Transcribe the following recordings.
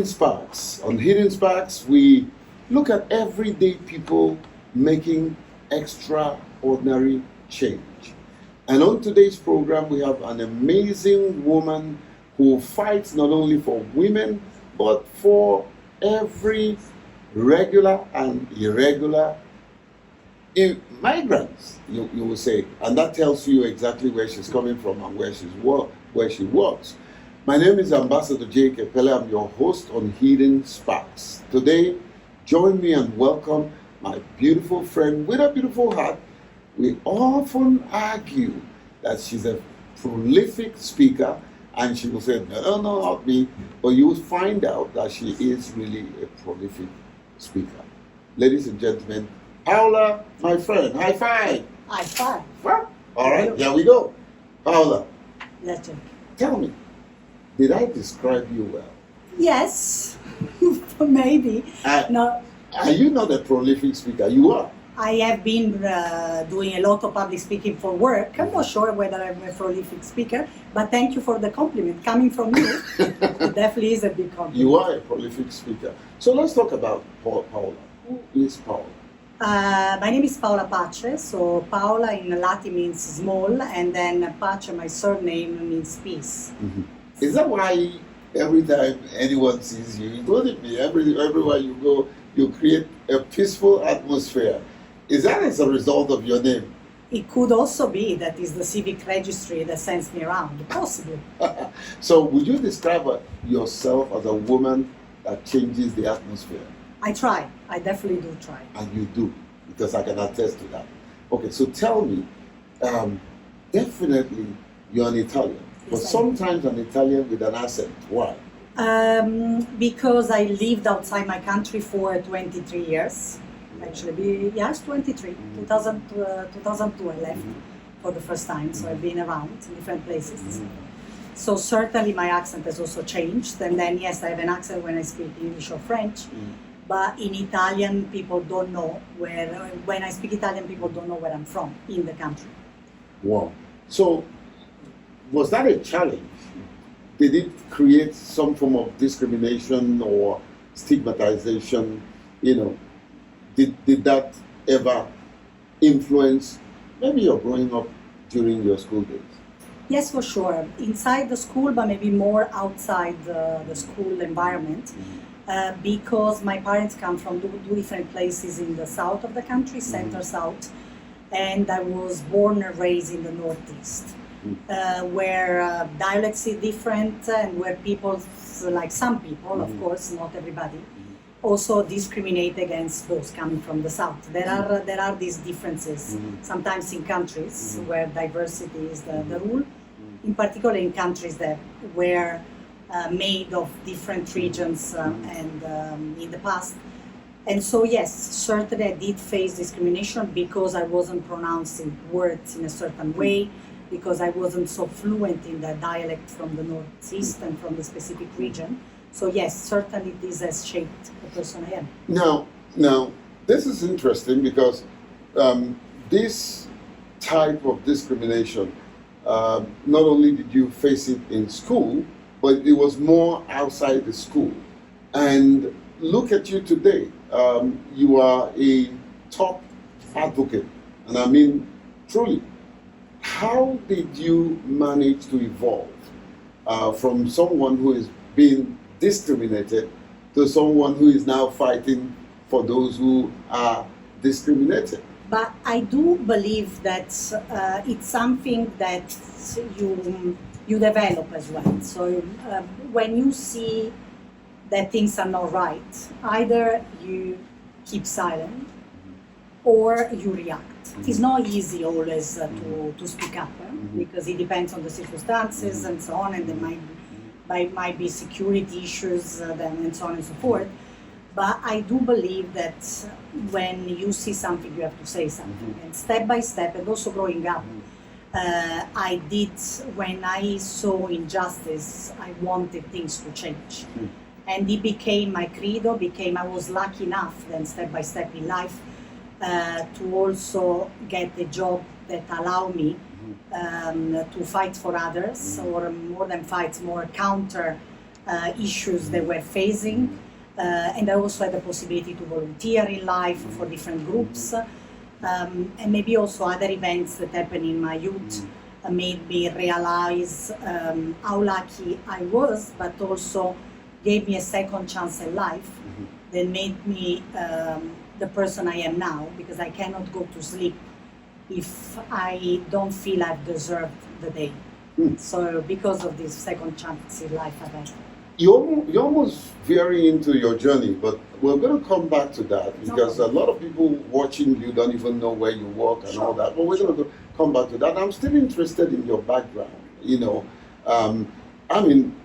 Hidden Sparks. On Hidden Sparks, we look at everyday people making extraordinary change. And on today's program, we have an amazing woman who fights not only for women, but for every regular and irregular migrants, you will say. And that tells you exactly where she's coming from and where she works. My name is Ambassador Jake Epelle. I'm your host on Hidden Sparks. Today, join me and welcome my beautiful friend with a beautiful heart. We often argue that she's a prolific speaker, and she will say, no, not me. But you will find out that she is really a prolific speaker. Ladies and gentlemen, Paola, my friend, high five. High five. Well, all right, here we go. Paola, Legend. tell me, did I describe you well? Yes, maybe. No, Are you not a prolific speaker? You are. I have been doing a lot of public speaking for work. I'm not sure whether I'm a prolific speaker, but thank you for the compliment. Coming from you, it definitely is a big compliment. You are a prolific speaker. So let's talk about Paola. Who is Paola? My name is Paola Pace. So Paola in Latin means small, and then Pace, my surname, means peace. Mm-hmm. Is that why every time anyone sees you, including me, everywhere you go, you create a peaceful atmosphere? Is that as a result of your name? It could also be that is the civic registry that sends me around, possibly. So would you describe yourself as a woman that changes the atmosphere? I try. I definitely do try. And you do, because I can attest to that. Okay, so tell me, definitely you're an Italian, but Yes, sometimes an Italian with an accent. Why? Because I lived outside my country for 23 years. Actually, yes, 23. 2002 I left for the first time, so I've been around in different places. So certainly my accent has also changed, and then yes, I have an accent when I speak English or French, but in Italian people don't know when I speak Italian people don't know where I'm from in the country. Wow. So was that a challenge? Did it create some form of discrimination or stigmatization? Did that ever influence maybe your growing up during your school days? Yes, for sure. Inside the school, but maybe more outside the school environment. Because my parents come from two different places in the south of the country, center-south, and I was born and raised in the northeast, where dialects is different and where people, like some people, of course, not everybody, also discriminate against those coming from the south. There are these differences, sometimes in countries where diversity is the rule, in particular in countries that were made of different regions and in the past. And so yes, certainly I did face discrimination because I wasn't pronouncing words in a certain way, because I wasn't so fluent in the dialect from the northeast and from the specific region. So yes, certainly this has shaped the person I am. Now, this is interesting because this type of discrimination, not only did you face it in school, but it was more outside the school. And look at you today. You are a top advocate, and I mean truly. How did you manage to evolve from someone who is being discriminated to someone who is now fighting for those who are discriminated? But I do believe that it's something that you develop as well. So when you see that things are not right, either you keep silent or you react. It's not easy always to speak up because it depends on the circumstances and so on, and there might be security issues and so on and so forth. But I do believe that when you see something, you have to say something. And step by step, and also growing up, I did, when I saw injustice, I wanted things to change. And it became my credo, I was lucky enough then step by step in life to also get a job that allowed me to fight for others, or more than fights, more counter issues they were facing. And I also had the possibility to volunteer in life for different groups. And maybe also other events that happened in my youth made me realize how lucky I was, but also gave me a second chance in life that made me the person I am now, because I cannot go to sleep if I don't feel I've deserved the day. So because of this second chance in life I've had. You're almost very into your journey, but we're going to come back to that because a lot of people watching you don't even know where you work and all that. But we're going to come back to that. I'm still interested in your background. You know, I mean,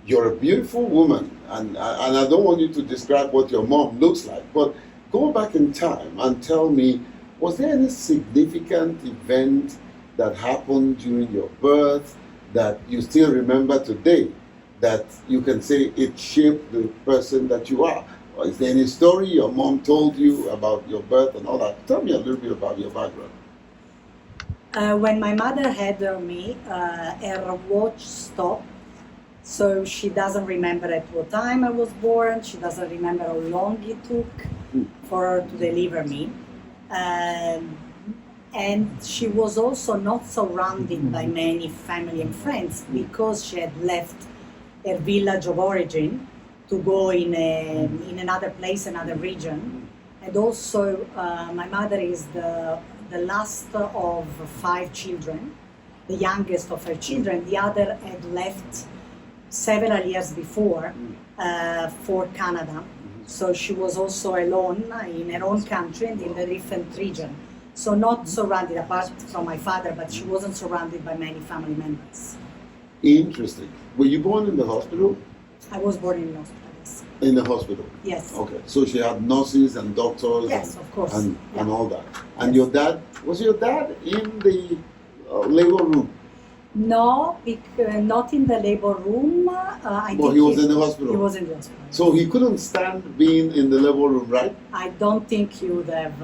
you're a beautiful woman, and I don't want you to describe what your mom looks like, but go back in time and tell me, was there any significant event that happened during your birth that you still remember today, that you can say it shaped the person that you are? Or is there any story your mom told you about your birth and all that? Tell me a little bit about your background. When my mother had me, her watch stopped, so she doesn't remember at what time I was born. She doesn't remember how long it took for her to deliver me. And she was also not surrounded by many family and friends because she had left her village of origin to go in another place, another region. And also my mother is the last of 5 children, the youngest of her children. The other had left several years before for Canada. So she was also alone in her own country and in a different region. So not surrounded, apart from my father, but she wasn't surrounded by many family members. Interesting. Were you born in the hospital? I was born in the hospital. In the hospital? Yes. Okay. So she had nurses and doctors. Yes, of course. And all that. And Yes. your dad, was your dad in the labor room? No, not in the labor room. I Well, think he was in the hospital. He was in the hospital. So he couldn't stand being in the labor room, right? I don't think he would have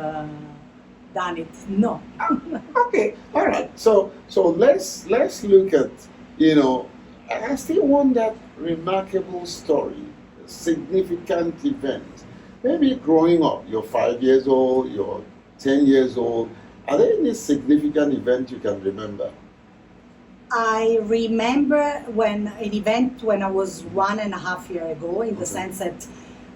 done it. No. Okay, all right. So let's look at, you know, I still want that remarkable story, significant event. Maybe growing up, you're 5 years old, you're 10 years old. Are there any significant event you can remember? I remember an event when I was 1.5 years ago, in the sense that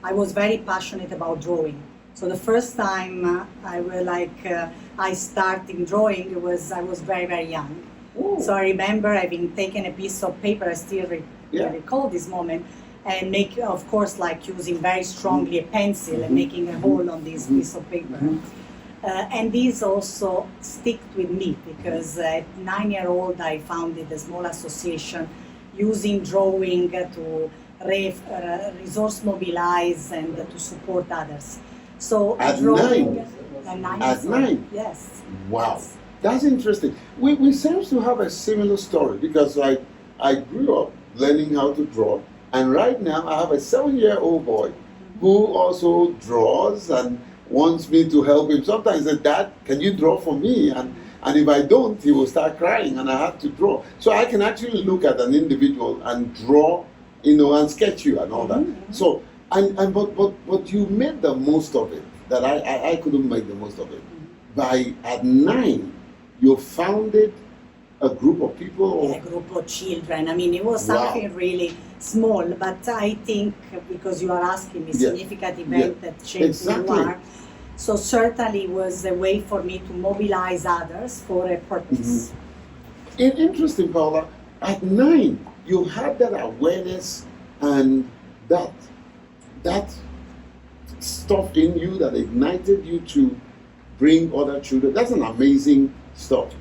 I was very passionate about drawing. So the first time I started drawing, I was very, very young. Ooh. So I remember having taken a piece of paper, I still recall this moment, and of course, using very strongly a pencil and making a hole on this piece of paper. And this also stuck with me because at 9 years old I founded a small association using drawing to resource mobilize and to support others. So At drawing 9? At 9. At 9? Yes. Wow. Yes. That's interesting. We seem to have a similar story because I grew up learning how to draw, and right now I have a 7-year-old boy who also draws and wants me to help him. Sometimes he says, "Dad, can you draw for me?" And if I don't, he will start crying and I have to draw. So I can actually look at an individual and draw, and sketch you and all that. So, but you made the most of it that I couldn't make the most of it. At 9, you founded a group of people? A group of children. I mean, it was something really small, but I think because you are asking me significant event that shaped who you are, so certainly it was a way for me to mobilize others for a purpose. Interesting, Paula. At 9, you had that awareness and that stuff in you that ignited you to bring other children. That's an amazing stuff.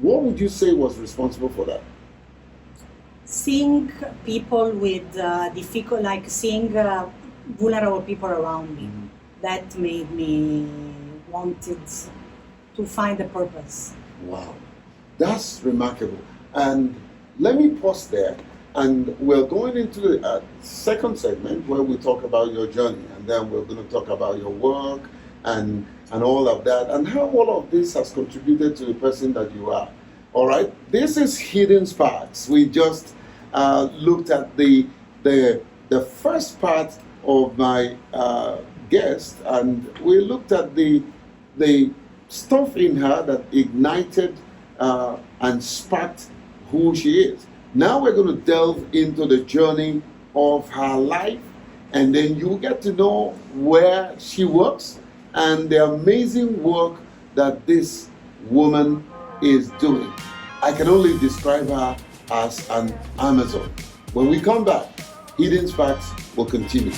What would you say was responsible for that? Seeing people with seeing vulnerable people around me, that made me wanted to find a purpose. Wow, that's remarkable. And let me pause there, and we're going into a second segment where we talk about your journey, and then we're going to talk about your work and all of that, and how all of this has contributed to the person that you are. All right, this is Hidden Sparks. We just looked at the the first part of my guest, and we looked at the stuff in her that ignited and sparked who she is. Now we're going to delve into the journey of her life, and then you get to know where she works and the amazing work that this woman is doing. I can only describe her as an Amazon. When we come back, Hidden Sparks will continue.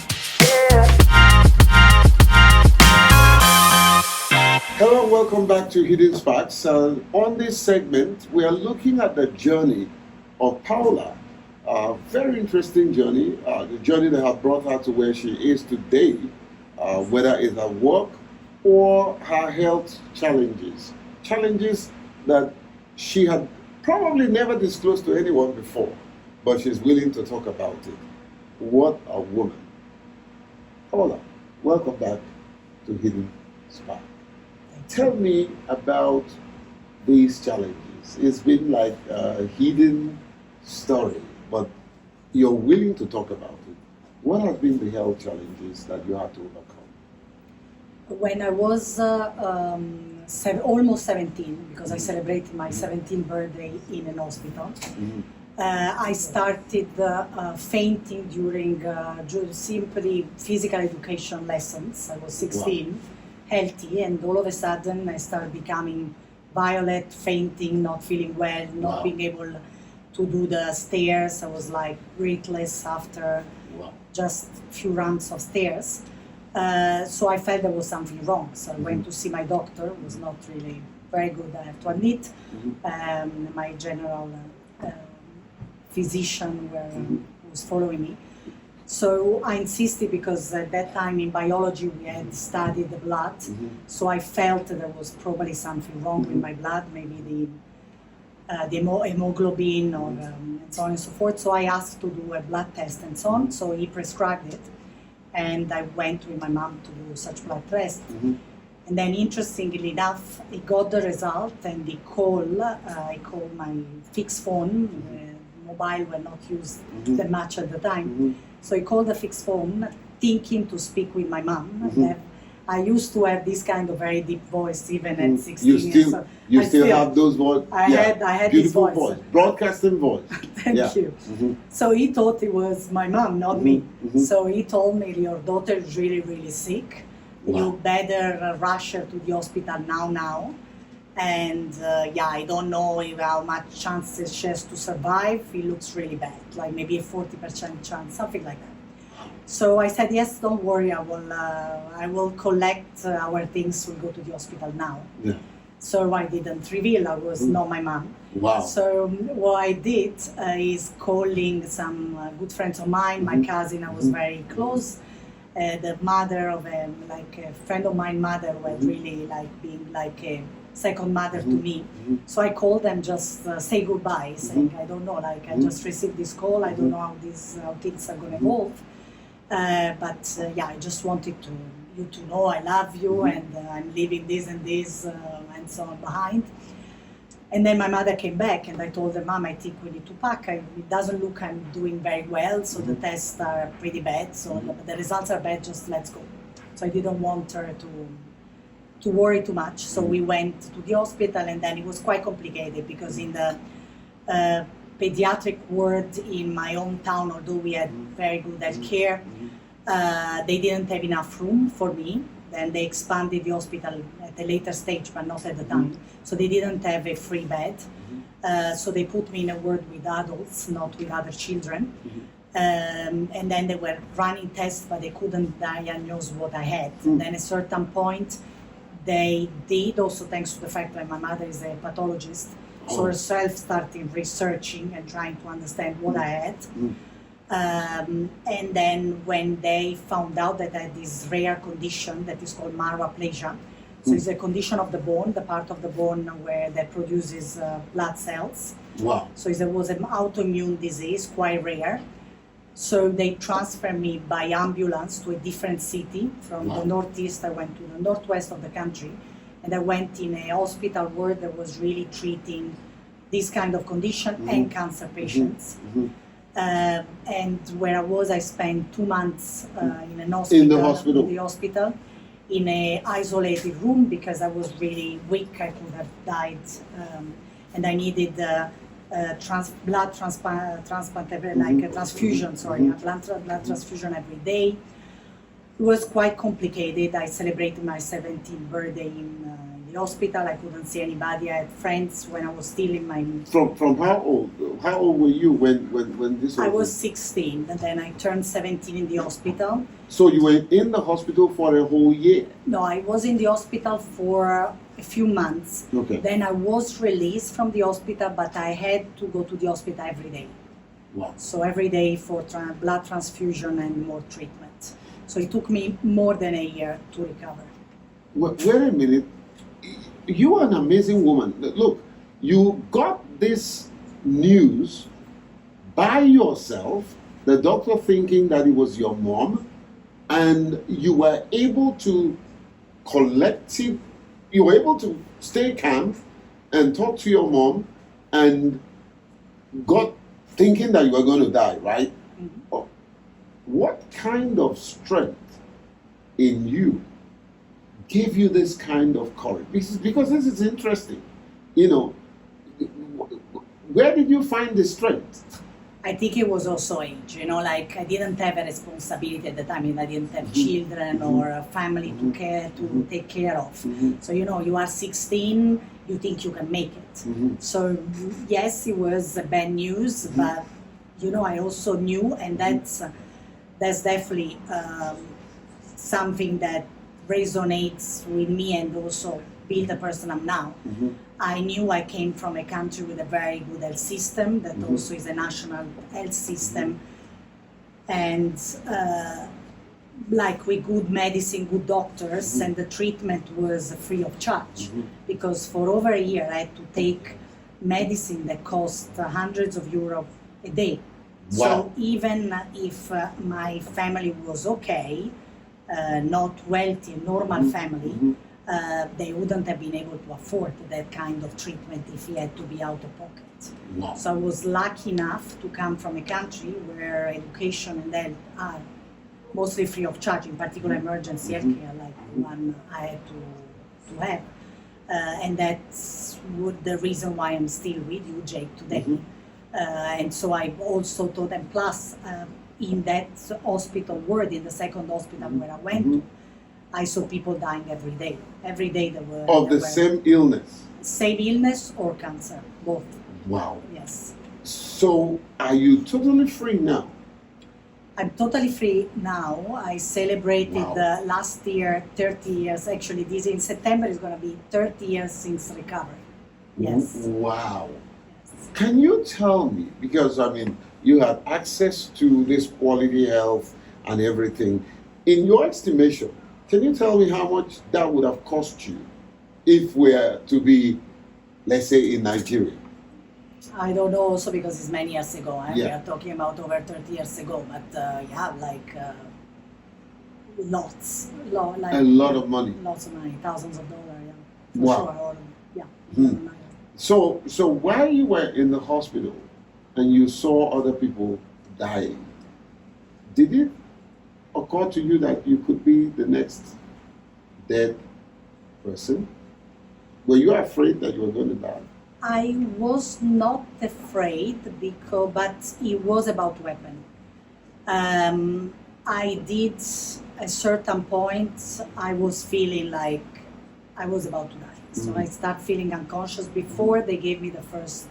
Hello, welcome back to Hidden Sparks. On this segment, we are looking at the journey of Paula. Very interesting journey, the journey that has brought her to where she is today, whether it's her work or her health challenges. Challenges that she had probably never disclosed to anyone before, but she's willing to talk about it. What a woman. Paula, welcome back to Hidden Spark. Tell me about these challenges. It's been like a hidden story, but you're willing to talk about it. What have been the health challenges that you had to overcome? When I was almost 17, because I celebrated my 17th birthday in an hospital, I started fainting during simply physical education lessons. I was 16, wow, healthy, and all of a sudden I started becoming violent, fainting, not feeling well, not wow, being able to do the stairs. I was like breathless after wow, just a few rounds of stairs. So I felt there was something wrong. So I went to see my doctor. It was not really very good, I have to admit. My general physician was following me. So I insisted, because at that time in biology we had studied the blood. So I felt that there was probably something wrong with my blood, maybe the hemoglobin or and so on and so forth. So I asked to do a blood test and so on. So he prescribed it. And I went with my mom to do such blood test. And then, interestingly enough, he got the result, and I called my fixed phone. Mobile were not used that much at the time. So I called the fixed phone, thinking to speak with my mom. I used to have this kind of very deep voice, even at 16 years old. You still have those voice? I had beautiful this voice. Broadcasting voice. Thank you. So he thought it was my mom, not me. So he told me, your daughter is really, really sick. Wow. You better rush her to the hospital now. And I don't know how much chances she has to survive. It looks really bad, like maybe a 40% chance, something like that. So I said, yes, don't worry, I will collect our things, we'll go to the hospital now. Yeah. So I didn't reveal I was not my mom. Wow. So what I did is calling some good friends of mine, my cousin, I was very close, the mother of a friend of mine, mother, was really being like a second mother to me. So I called them, just say goodbye, saying, I don't know, I just received this call, I don't know how things are going to evolve. But I just wanted you to know I love you, and I'm leaving this and this and so on behind. And then my mother came back, and I told her, Mom, I think we need to pack. It doesn't look I'm doing very well, so the tests are pretty bad. So the results are bad, just let's go. So I didn't want her to worry too much. So we went to the hospital, and then it was quite complicated, because in the pediatric ward in my hometown, although we had very good health care, they didn't have enough room for me. Then they expanded the hospital at a later stage, but not at the time. So they didn't have a free bed. So they put me in a ward with adults, not with other children. And then they were running tests, but they couldn't diagnose what I had. And then at a certain point, they did, also thanks to the fact that my mother is a pathologist, so herself started researching and trying to understand what I had. And then when they found out that I had this rare condition that is called myroplasia, so it's a condition of the bone, the part of the bone where that produces blood cells. Wow. So it was an autoimmune disease, quite rare. So they transferred me by ambulance to a different city. From the northeast, I went to the northwest of the country. And I went in a hospital where that was really treating this kind of condition and cancer patients. And where I was, I spent 2 months in an In the hospital? In the hospital, in a isolated room because I was really weak. I could have died, and I needed blood transplant, like a transfusion. Sorry, a blood transfusion every day. It was quite complicated. I celebrated my 17th birthday in the hospital. I couldn't see anybody. I had friends when I was still in my... From how old? How old were you when this? I was 16, and then I turned 17 in the hospital. So you were in the hospital for a whole year? No, I was in the hospital for a few months. Okay. Then I was released from the hospital, but I had to go to the hospital every day. Wow. So every day for blood transfusion and more treatment. So it took me more than a year to recover. Wait a minute. You are an amazing woman. Look, you got this news by yourself, the doctor thinking that it was your mom, and you were able to collect it. You were able to stay calm and talk to your mom and got thinking that you were going to die, right? Mm-hmm. What kind of strength in you gave you this kind of courage? Because this is interesting. You know, where did you find the strength? I think it was also age, you know, like I didn't have a responsibility at the time. I mean, I didn't have children or a family to take care of. So, you know, you are 16, you think you can make it. So, yes, it was bad news, but, you know, I also knew, and that's definitely something that resonates with me and also build the person I'm now. I knew I came from a country with a very good health system that also is a national health system, and like with good medicine, good doctors, and the treatment was free of charge because for over a year I had to take medicine that cost hundreds of euros a day. Wow. So even if my family was okay, not wealthy, normal family, they wouldn't have been able to afford that kind of treatment if he had to be out of pocket. Wow. So I was lucky enough to come from a country where education and health are mostly free of charge, in particular emergency healthcare, like the one I had to have. And that's the reason why I'm still with you, Jake, today. And so I also taught them, plus in that hospital ward, in the second hospital where I went to, I saw people dying every day. Every day there were... Of the same illness? Same illness or cancer, both. Wow. Yes. So are you totally free now? I'm totally free now. I celebrated last year 30 years. Actually, this in September is going to be 30 years since recovery. Yes. Wow. Yes. Can you tell me, because I mean, you had access to this quality health and everything. In your estimation, can you tell me how much that would have cost you if we're to be, let's say, in Nigeria? I don't know also because it's many years ago. We are talking about over 30 years ago, but lots. Like, a lot of money. Lots of money, thousands of dollars, for Wow. sure. So while you were in the hospital and you saw other people dying, did it occur to you that you could be the next dead person? Were you afraid that you were going to die? I was not afraid but it was about weapon. I did a certain point, I was feeling like I was about to die. So I started feeling unconscious before they gave me the first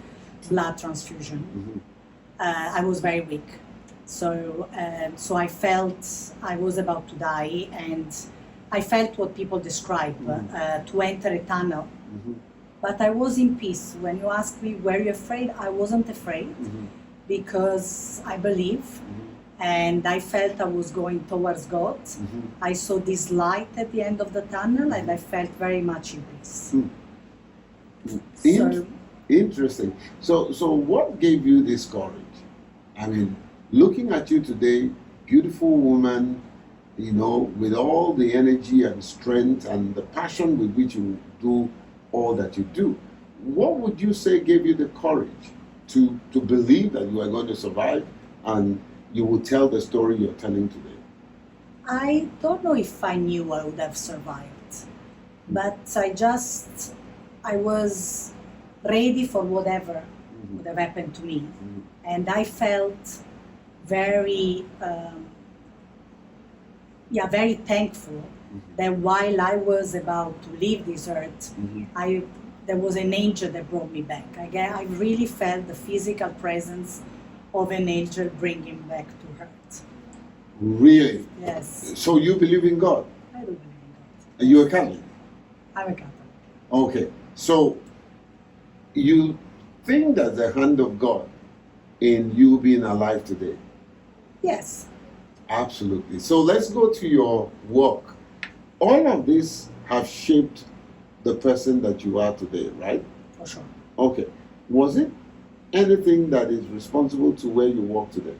blood transfusion. I was very weak. So I felt I was about to die, and I felt what people describe, to enter a tunnel. But I was in peace. When you ask me, were you afraid? I wasn't afraid because I believe, and I felt I was going towards God. I saw this light at the end of the tunnel, and I felt very much in peace. Interesting. So what gave you this courage? I mean, looking at you today, beautiful woman, you know, with all the energy and strength and the passion with which you do all that you do, what would you say gave you the courage to believe that you are going to survive and you would tell the story you're telling today? I don't know if I knew I would have survived, but I was ready for whatever would have happened to me. And I felt very, very thankful that while I was about to leave this earth, there was an angel that brought me back. I really felt the physical presence of an angel bringing back to earth. Really? Yes. So you believe in God? I do believe in God. Are you a Catholic? I'm a Catholic. Okay. So you think that the hand of God in you being alive today? Yes. Absolutely. So let's go to your work. All of this have shaped the person that you are today, right? For sure. Okay. Was it anything that is responsible to where you work today?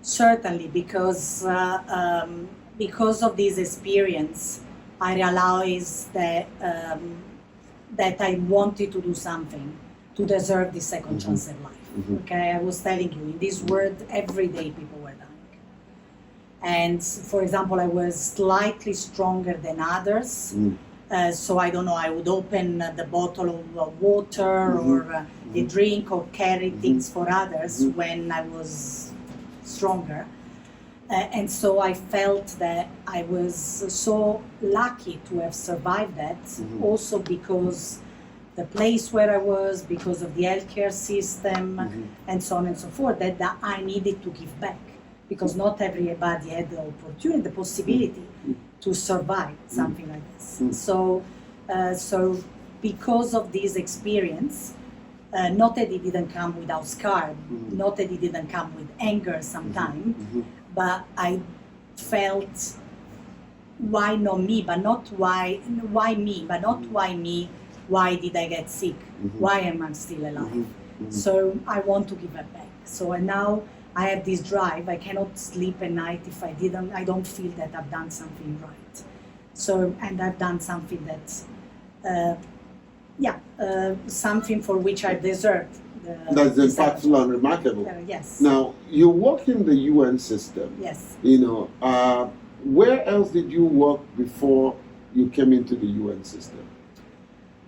Certainly, because of this experience, I realized that I wanted to do something to deserve this second chance in life. Okay, I was telling you, in this world, every day people were dying. And for example, I was slightly stronger than others. So I don't know, I would open the bottle of water or a drink or carry things for others when I was stronger. And so I felt that I was so lucky to have survived that, also because the place where I was, because of the healthcare system, and so on and so forth, that I needed to give back. Because not everybody had the opportunity, the possibility to survive something like this. So because of this experience, not that it didn't come without scar, not that it didn't come with anger sometimes, but I felt why not me, but not why me, but not why me, why did I get sick, why am I still alive? So I want to give it back. So and now I have this drive. I cannot sleep at night if I don't feel that I've done something right. So, and I've done something that's, something for which I deserved. That's impactful and remarkable. Yes. Now, you work in the UN system. Yes. You know, where else did you work before you came into the UN system?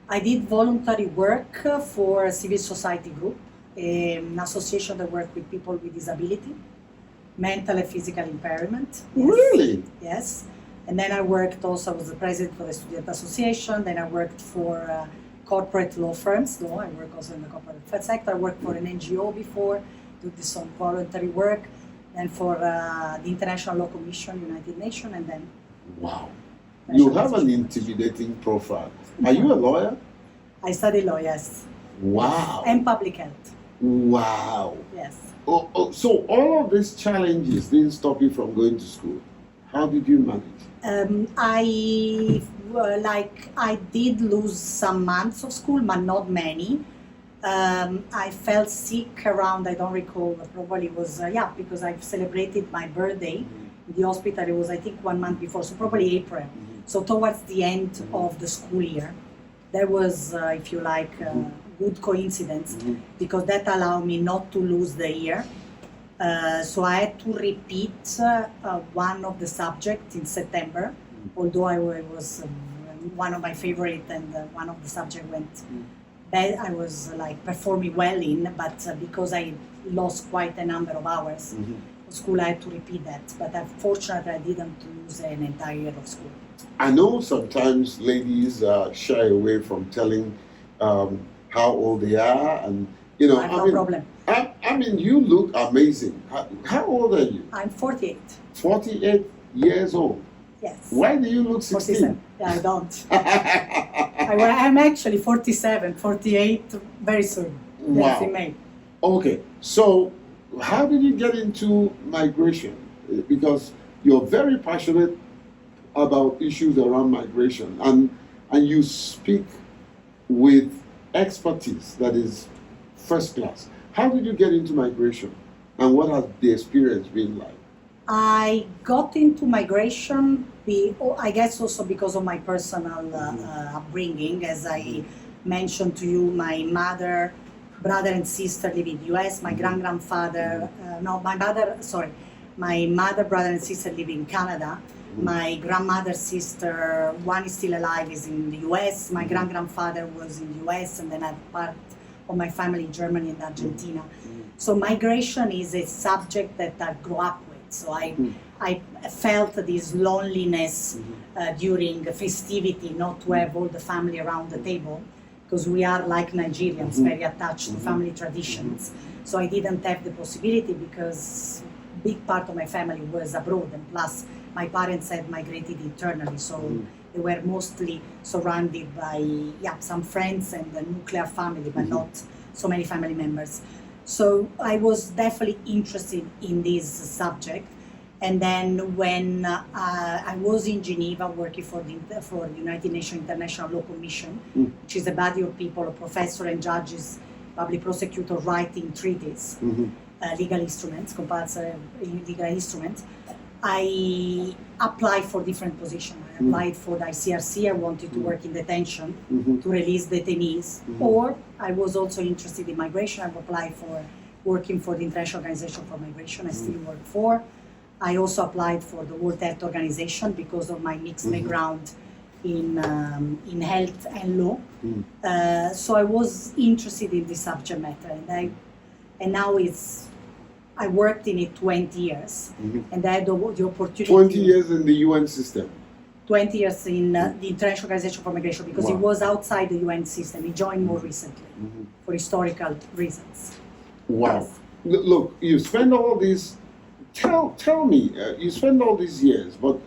I did voluntary work for a civil society group, an association that works with people with disability, mental and physical impairment. Yes. Really? Yes. And then I worked also, I was the president for the Student Association, then I worked for corporate law firms. I work also in the corporate sector. I worked for an NGO before, did some voluntary work, then for the International Law Commission, United Nations, and then... Wow. You have an intimidating profile. Are you a lawyer? I studied law, yes. Wow. And public health. Wow. Yes. So all of these challenges didn't stop you from going to school. How did you manage? I did lose some months of school, but not many. I felt sick around, I don't recall, probably it was, because I celebrated my birthday in the hospital. It was, I think, 1 month before, so probably April. So towards the end of the school year, there was, if you like, good coincidence, because that allowed me not to lose the year. So I had to repeat one of the subjects in September, although I was one of my favorite and one of the subjects went bad. I was performing well in, but because I lost quite a number of hours of school, I had to repeat that. But unfortunately, I didn't lose an entire year of school. I know sometimes ladies shy away from telling how old they are, and No problem. I mean, you look amazing. How old are you? I'm 48. 48 years old. Yes. Why do you look 16? 47. Yeah, I don't. I'm actually 47, 48 very soon. Wow. Yes, in May. Okay, so how did you get into migration? Because you're very passionate about issues around migration, and you speak with expertise that is first class. How did you get into migration, and what has the experience been like? I got into migration, I guess also because of my personal upbringing. As I mentioned to you, my mother brother and sister live in the US. My grandfather, my mother, brother, and sister live in Canada. My grandmother's sister, one is still alive, is in the US. My grandfather was in the US, and then I have part of my family in Germany and Argentina. So migration is a subject that I grew up with. So I felt this loneliness during festivity, not to have all the family around the table, because we are like Nigerians, very attached to family traditions. So I didn't have the possibility because big part of my family was abroad, and plus my parents had migrated internally, so they were mostly surrounded by some friends and the nuclear family, but not so many family members. So I was definitely interested in this subject. And then when I was in Geneva working for the United Nations International Law Commission, which is a body of people, professors and judges, public prosecutors writing treaties, legal instruments, compulsory legal instruments, I applied for different positions. I applied for the ICRC. I wanted to work in detention to release detainees. Or I was also interested in migration. I've applied for working for the International Organization for Migration. I still work for. I also applied for the World Health Organization because of my mixed background in health and law. So I was interested in this subject matter, and now I worked in it 20 years, and I had the opportunity. 20 years in the UN system. 20 years in the International Organization for Migration, because it was outside the UN system. It joined more recently for historical reasons. Wow. Yes. Look, you spend all these. Tell me, you spend all these years, but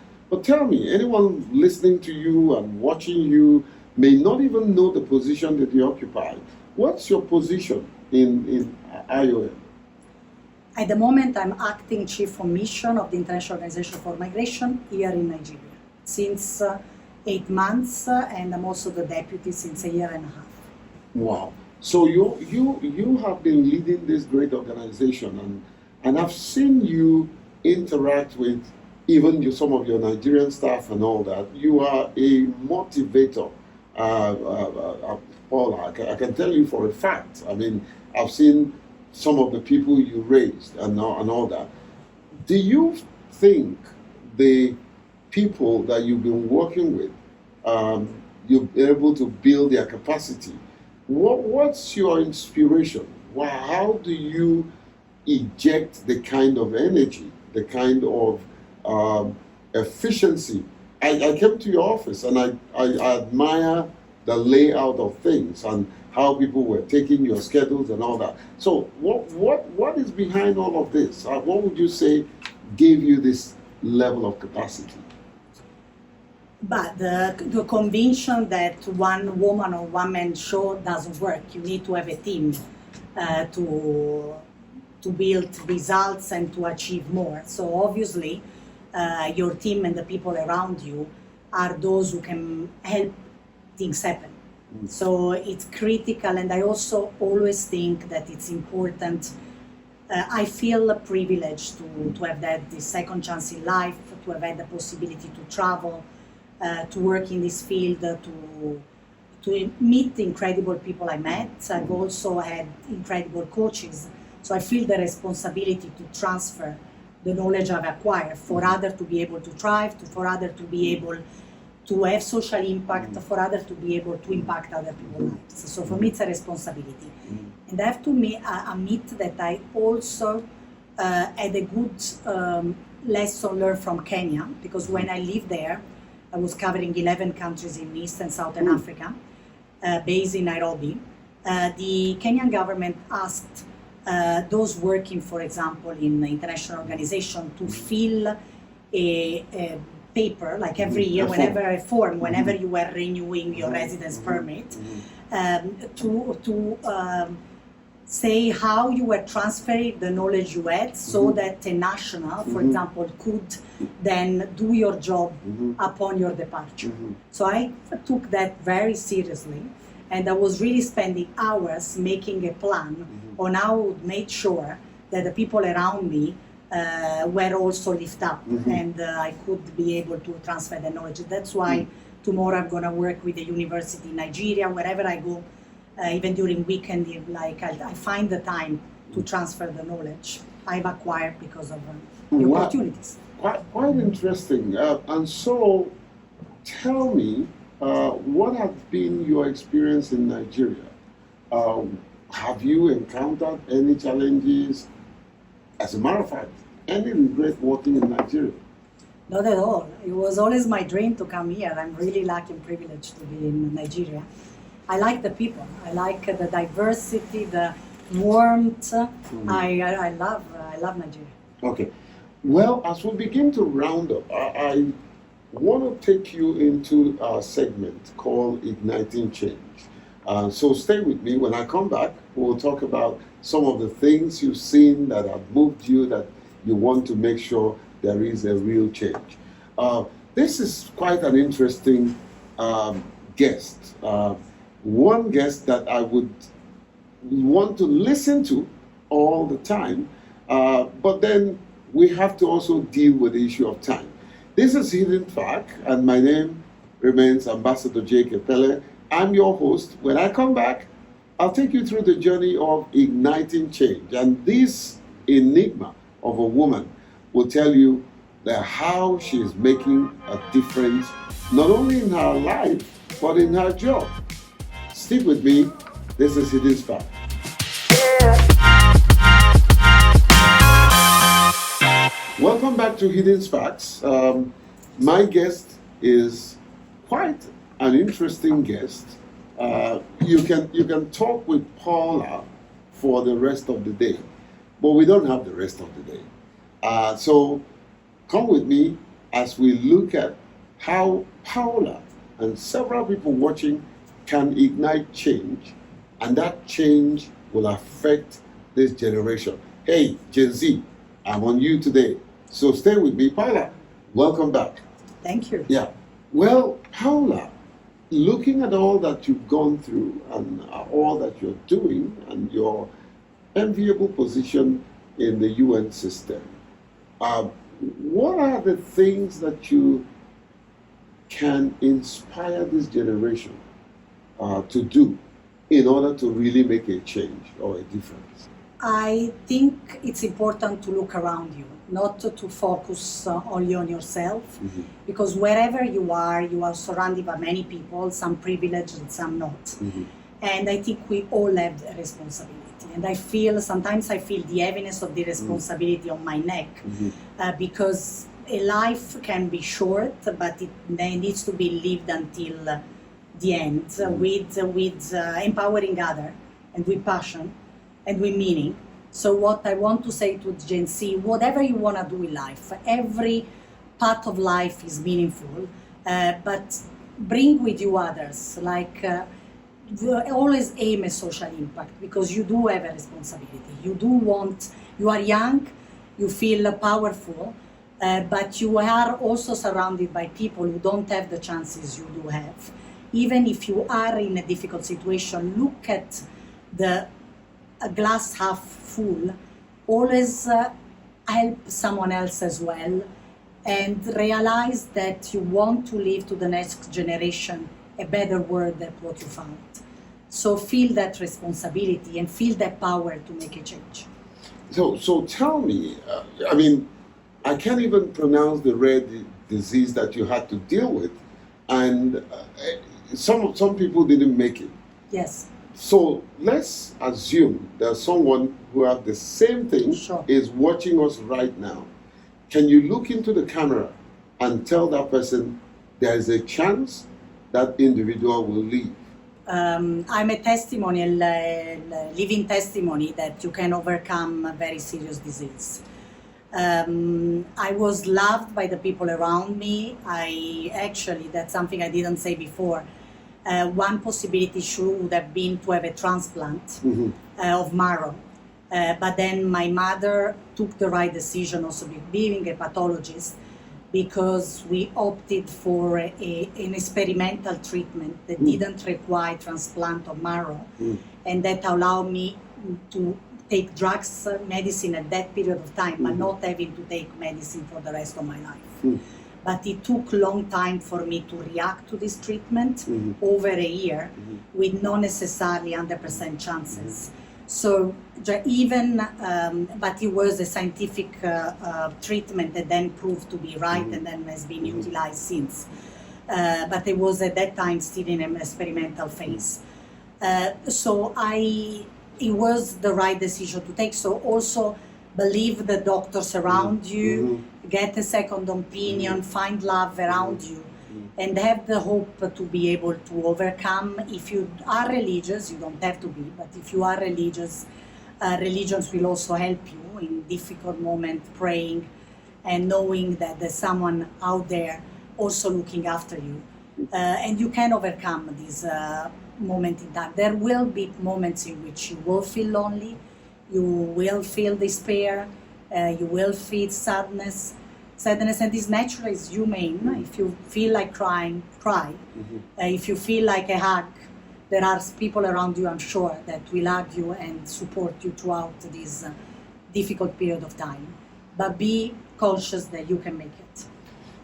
tell me, anyone listening to you and watching you may not even know the position that you occupy. What's your position in IOM? At the moment, I'm acting chief of mission of the International Organization for Migration here in Nigeria since 8 months, and I'm also the deputy since a year and a half. Wow! So you have been leading this great organization, and I've seen you interact with even some of your Nigerian staff and all that. You are a motivator, Paula. I can tell you for a fact. I mean, I've seen some of the people you raised and all that. Do you think the people that you've been working with, you've been able to build their capacity? What's your inspiration? How do you eject the kind of energy, the kind of efficiency? I came to your office and I admire the layout of things and how people were taking your schedules and all that. So what is behind all of this? What would you say gave you this level of capacity? But the conviction that one woman or one man show doesn't work. You need to have a team to build results and to achieve more. So obviously, your team and the people around you are those who can help things happen. So it's critical, and I also always think that it's important. I feel privileged to have had this second chance in life, to have had the possibility to travel, to work in this field, to meet the incredible people I met. I've also had incredible coaches. So I feel the responsibility to transfer the knowledge I've acquired for others to be able to thrive, for others to be able to have social impact, for others to be able to impact other people's lives. So for me, it's a responsibility. And I have to admit that I also had a good lesson learned from Kenya, because when I lived there, I was covering 11 countries in East and Southern Africa, based in Nairobi. The Kenyan government asked those working, for example, in the international organization to fill a paper, like every year, whenever you were renewing your residence permit, to say how you were transferring the knowledge you had, so that a national, for example, could then do your job upon your departure. So I took that very seriously, and I was really spending hours making a plan on how I would make sure that the people around me were also lifted up, and I could be able to transfer the knowledge. That's why tomorrow I'm going to work with the university in Nigeria. Wherever I go, even during weekend, like I find the time to transfer the knowledge I've acquired because of the Wow. opportunities. Quite interesting. And so, tell me, what has been your experience in Nigeria? Have you encountered any challenges? As a matter of fact, any regret working in Nigeria? Not at all. It was always my dream to come here. I'm really lucky and privileged to be in Nigeria. I like the people. I like the diversity, the warmth. I love Nigeria. Okay. Well, as we begin to round up, I want to take you into a segment called Igniting Change. So stay with me. When I come back, we'll talk about some of the things you've seen that have moved you, that you want to make sure there is a real change. This is quite an interesting guest. One guest that I would want to listen to all the time, but then we have to also deal with the issue of time. This is Hidden Fact, and my name remains Ambassador Jake Epelle. I'm your host. When I come back, I'll take you through the journey of igniting change. And this enigma of a woman will tell you that how she is making a difference, not only in her life, but in her job. Stick with me. This is Hidden Fact. Welcome back to Hidden Facts. My guest is quite an interesting guest. You can talk with Paula for the rest of the day, but we don't have the rest of the day. So come with me as we look at how Paula and several people watching can ignite change, and that change will affect this generation. Hey, Gen Z, I'm on you today. So stay with me. Paula, welcome back. Thank you. Yeah. Well, Paula, looking at all that you've gone through and all that you're doing and your enviable position in the UN system, what are the things that you can inspire this generation to do in order to really make a change or a difference? I think it's important to look around you, not to focus only on yourself, because wherever you are surrounded by many people, some privileged and some not. And I think we all have a responsibility. And sometimes I feel the heaviness of the responsibility on my neck, because a life can be short, but it needs to be lived until the end, with empowering others and with passion and with meaning. So what I want to say to Gen Z, whatever you want to do in life, every part of life is meaningful, but bring with you others. Always aim at social impact, because you do have a responsibility. You are young, you feel powerful, but you are also surrounded by people who don't have the chances you do have. Even if you are in a difficult situation, look at the glass half full. Always help someone else as well, and realize that you want to leave to the next generation a better world than what you found. So feel that responsibility and feel that power to make a change. So tell me, I can't even pronounce the rare disease that you had to deal with, and some people didn't make it. Yes. So let's assume there's someone who has the same thing, is watching us right now. Can you look into the camera and tell that person there is a chance that individual will leave? I'm a testimonial, living testimony that you can overcome a very serious disease. I was loved by the people around me. That's something I didn't say before. One possibility would have been to have a transplant of marrow. But then my mother took the right decision, also being a pathologist, because we opted for an experimental treatment that didn't require transplant of marrow, and that allowed me to take medicine at that period of time, but not having to take medicine for the rest of my life. but it took a long time for me to react to this treatment, over a year, with not necessarily 100% chances. So even, but it was a scientific treatment that then proved to be right and then has been utilized since. But it was at that time still in an experimental phase. So it was the right decision to take. So also believe the doctors around you, get a second opinion, find love around you, and have the hope to be able to overcome. If you are religious, you don't have to be, but if you are religious, religions will also help you in difficult moments, praying and knowing that there's someone out there also looking after you. And you can overcome this moment in time. There will be moments in which you will feel lonely, you will feel despair, you will feel sadness, and this natural, is humane. If you feel like crying, cry. If you feel like a hug, there are people around you, I'm sure, that will hug you and support you throughout this difficult period of time. But be conscious that you can make it.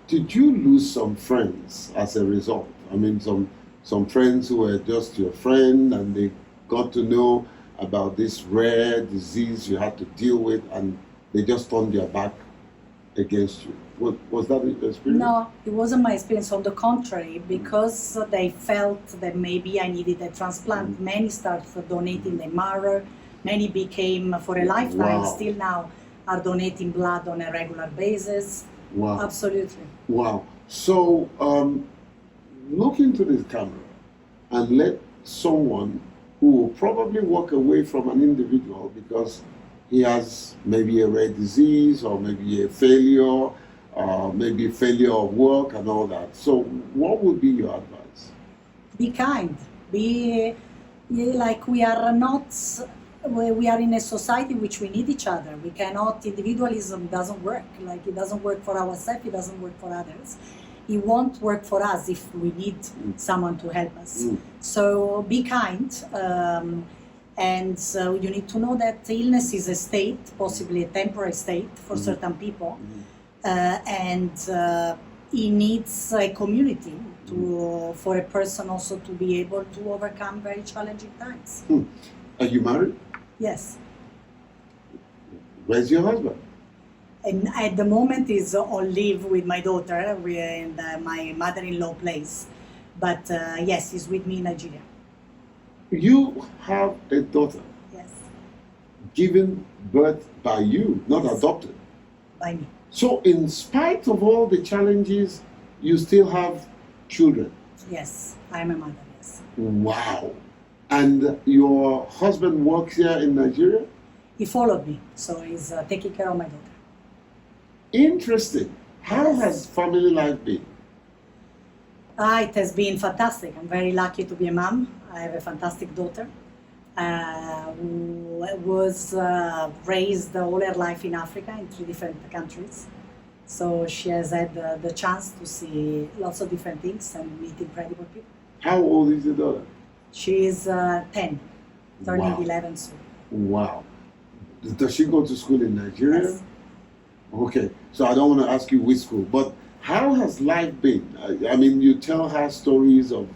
Did you lose some friends as a result? I mean, some friends who were just your friend and they got to know about this rare disease you had to deal with and they just turned their back against you. Was that your experience? No, it wasn't my experience. On the contrary, because they felt that maybe I needed a transplant, many started donating their marrow, many became, for a lifetime, still now, are donating blood on a regular basis. Wow. Absolutely. Wow. So, look into this camera and let someone who will probably walk away from an individual because he has maybe a rare disease or maybe a failure, maybe failure of work and all that. So what would be your advice? Be kind. Be like, we are in a society in which we need each other. We cannot, individualism doesn't work. Like, it doesn't work for ourselves, it doesn't work for others. It won't work for us if we need someone to help us. So be kind, and you need to know that illness is a state, possibly a temporary state for certain people, and it needs a community for a person also to be able to overcome very challenging times. Are you married? Yes. Where's your husband? And at the moment is on leave with my daughter. We're in my mother-in-law place. But yes, he's with me in Nigeria. You have a daughter. Yes. Given birth by you, not adopted. By me. So in spite of all the challenges, you still have children. Yes, I'm a mother, yes. Wow. And your husband works here in Nigeria? He followed me, so he's taking care of my daughter. Interesting. How has family life been? It has been fantastic. I'm very lucky to be a mom. I have a fantastic daughter who was raised all her life in Africa in 3 different countries. So she has had the chance to see lots of different things and meet incredible people. How old is your daughter? She is 10, turning 11 soon. Wow. Does she go to school in Nigeria? Yes. Okay, so I don't want to ask you which school, but how has life been? I mean, you tell her stories of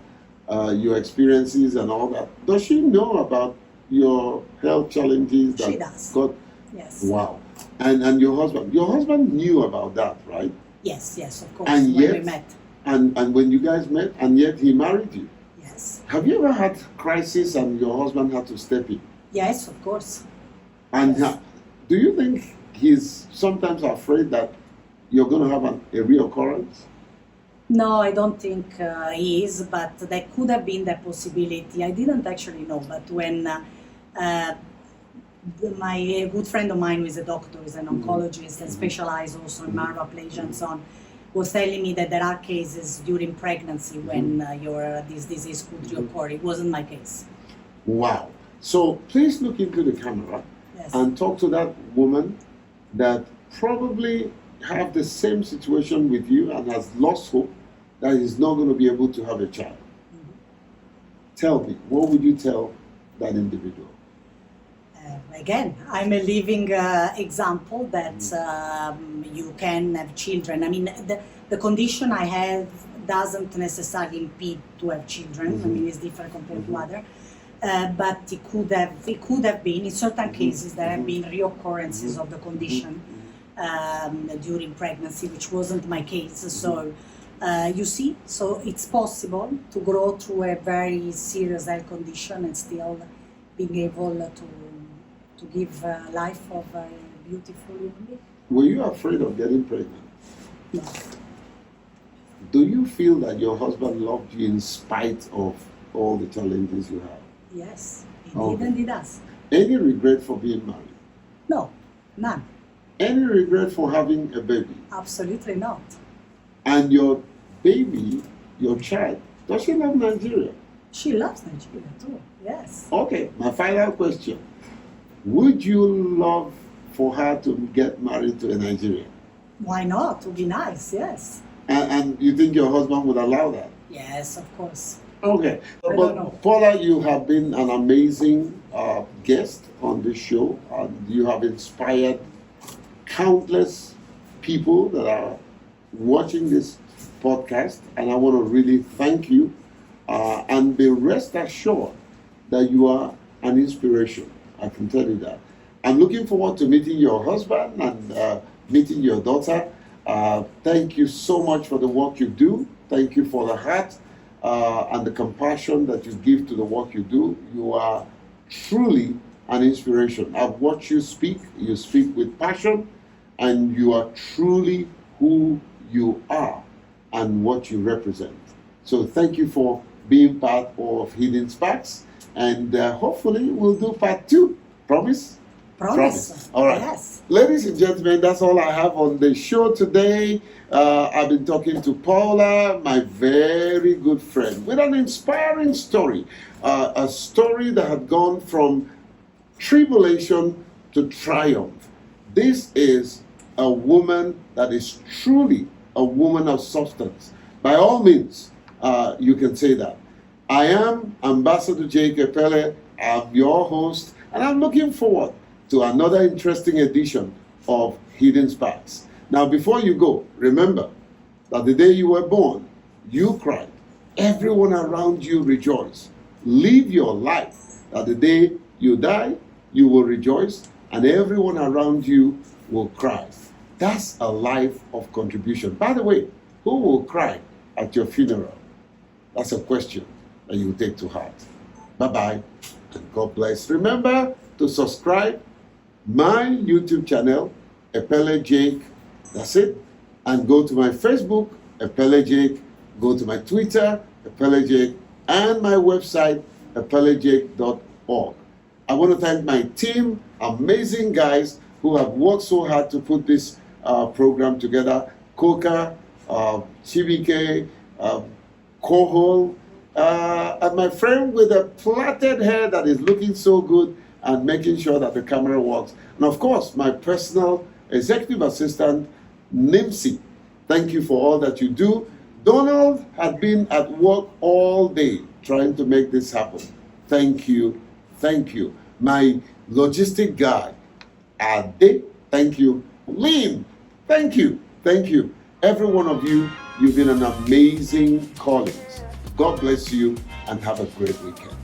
your experiences and all that. Does she know about your health challenges? She does. Yes. Wow. And your husband knew about that, right? Yes, of course, and when yet, we met. And when you guys met, and yet he married you. Yes. Have you ever had crisis and your husband had to step in? Yes, of course. And yes. Do you think he's sometimes afraid that you're going to have a reoccurrence? No, I don't think he is, but there could have been that possibility. I didn't actually know, but when my good friend of mine who is a doctor, is an oncologist and specializes also in marrow-aplasia and so on, was telling me that there are cases during pregnancy when this disease could reoccur. It wasn't my case. Wow. So please look into the camera and talk to that woman that probably have the same situation with you and has lost hope that is not going to be able to have a child. Tell me, what would you tell that individual? Again, I'm a living example that you can have children. I mean, the condition I have doesn't necessarily impede to have children. I mean, it's different compared to other. But it could have been, in certain cases, there have been reoccurrences of the condition during pregnancy, which wasn't my case. So, you see, so it's possible to grow through a very serious health condition and still being able to give life of a beautiful human being. Were you afraid of getting pregnant? No. Do you feel that your husband loved you in spite of all the challenges you have? Yes, he did Okay. and he does. Any regret for being married? No, none. Any regret for having a baby? Absolutely not. And your baby, your child, does she love Nigeria? She loves Nigeria too, yes. Okay, my final question. Would you love for her to get married to a Nigerian? Why not? It would be nice, yes. And you think your husband would allow that? Yes, of course. Okay. I don't know. Paula, you have been an amazing guest on this show, and you have inspired countless people that are watching this podcast, and I want to really thank you and be rest assured that you are an inspiration. I can tell you that. I'm looking forward to meeting your husband and meeting your daughter. Thank you so much for the work you do. Thank you for the heart and the compassion that you give to the work you do. You are truly an inspiration. I've watched you speak. You speak with passion, and you are truly who you are and what you represent. So thank you for being part of Hidden Sparks, and hopefully we'll do part 2. Promise? Promise. All right. Yes. Ladies and gentlemen, that's all I have on the show today. I've been talking to Paula, my very good friend, with an inspiring story. A story that had gone from tribulation to triumph. This is a woman that is truly a woman of substance. By all means, you can say that. I am Ambassador Jake Epelle. I'm your host, and I'm looking forward to another interesting edition of Hidden Sparks. Now, before you go, remember that the day you were born, you cried. Everyone around you rejoiced. Live your life that the day you die, you will rejoice, and everyone around you will cry. That's a life of contribution. By the way, who will cry at your funeral? That's a question that you take to heart. Bye-bye, and God bless. Remember to subscribe my YouTube channel, Epelle Jake. That's it. And go to my Facebook, Epelle Jake. Go to my Twitter, Epelle Jake, and my website, epellejake.org. I want to thank my team, amazing guys who have worked so hard to put this program together. Coca, Chibike, Kohol, and my friend with a plaited hair that is looking so good and making sure that the camera works. And of course, my personal executive assistant, Nimsi. Thank you for all that you do. Donald had been at work all day trying to make this happen. Thank you. Thank you. My logistic guy, Ade, thank you. Lynn, thank you. Thank you. Every one of you, you've been an amazing colleagues. God bless you and have a great weekend.